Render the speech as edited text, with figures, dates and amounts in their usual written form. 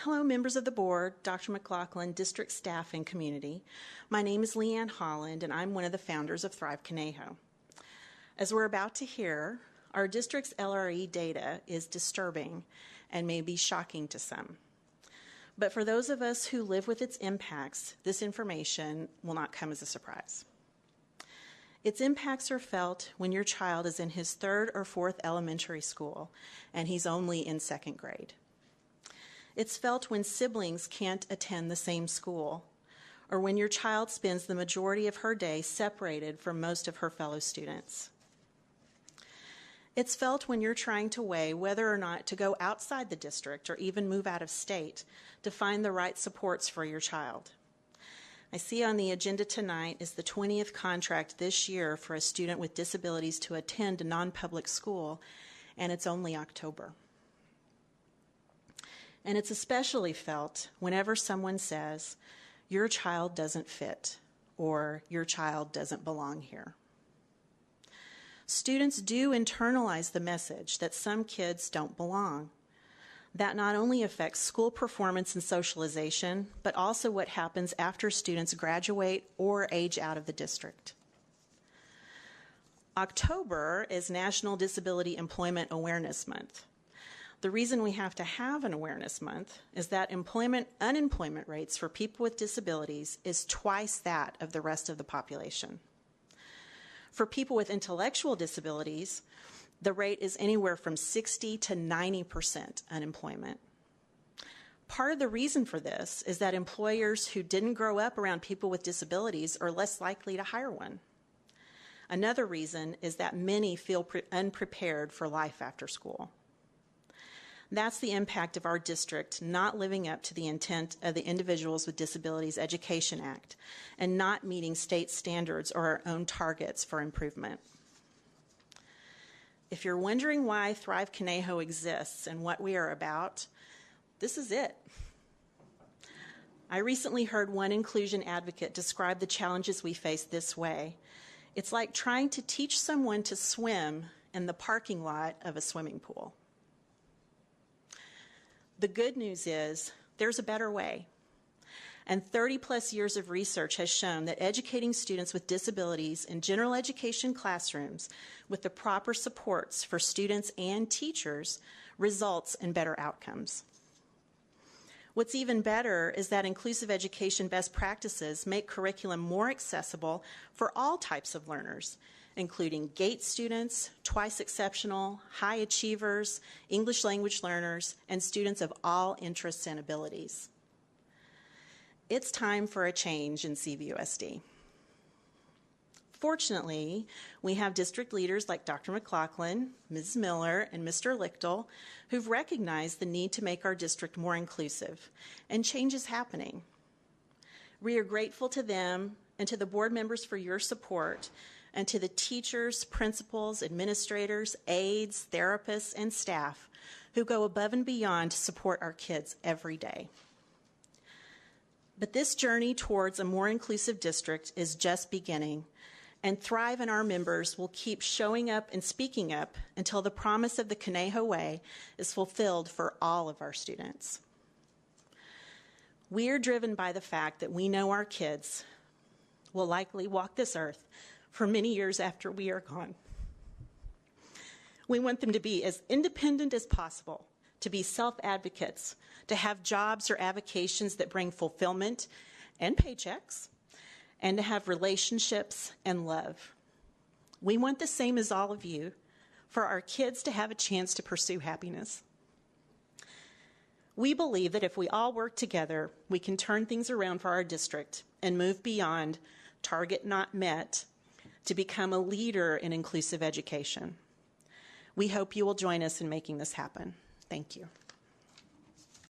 Hello, members of the board, Dr. McLaughlin, district staff, and community. My name is Leanne Holland, and I'm one of the founders of Thrive Conejo. As we're about to hear, our district's LRE data is disturbing and may be shocking to some. But for those of us who live with its impacts, this information will not come as a surprise. Its impacts are felt when your child is in his 3rd or 4th elementary school and he's only in 2nd grade. It's felt when siblings can't attend the same school, or when your child spends the majority of her day separated from most of her fellow students. It's felt when you're trying to weigh whether or not to go outside the district or even move out of state to find the right supports for your child. I see on the agenda tonight is the 20th contract this year for a student with disabilities to attend a non-public school, and it's only October. And it's especially felt whenever someone says, your child doesn't fit, or your child doesn't belong here. Students do internalize the message that some kids don't belong. That not only affects school performance and socialization, but also what happens after students graduate or age out of the district. October is National Disability Employment Awareness Month. The reason we have to have an awareness month is that unemployment rates for people with disabilities is twice that of the rest of the population. For people with intellectual disabilities, the rate is anywhere from 60 to 90% unemployment. Part of the reason for this is that employers who didn't grow up around people with disabilities are less likely to hire one. Another reason is that many feel unprepared for life after school. That's the impact of our district not living up to the intent of the Individuals with Disabilities Education Act and not meeting state standards or our own targets for improvement. If you're wondering why Thrive Conejo exists and what we are about, this is it. I recently heard one inclusion advocate describe the challenges we face this way. It's like trying to teach someone to swim in the parking lot of a swimming pool. The good news is there's a better way. And 30-plus years of research has shown that educating students with disabilities in general education classrooms with the proper supports for students and teachers results in better outcomes. What's even better is that inclusive education best practices make curriculum more accessible for all types of learners, including GATE students, twice exceptional, high achievers, English language learners, and students of all interests and abilities. It's time for a change in CVUSD. Fortunately, we have district leaders like Dr. McLaughlin, Ms. Miller, and Mr. Lichtel who've recognized the need to make our district more inclusive, and change is happening. We are grateful to them and to the board members for your support, and to the teachers, principals, administrators, aides, therapists, and staff who go above and beyond to support our kids every day. But this journey towards a more inclusive district is just beginning, and Thrive and our members will keep showing up and speaking up until the promise of the Conejo Way is fulfilled for all of our students. We are driven by the fact that we know our kids will likely walk this earth for many years after we are gone. We want them to be as independent as possible, to be self-advocates, to have jobs or avocations that bring fulfillment and paychecks, and to have relationships and love. We want the same as all of you, for our kids to have a chance to pursue happiness. We believe that if we all work together, we can turn things around for our district and move beyond target not met to become a leader in inclusive education. We hope you will join us in making this happen. Thank you.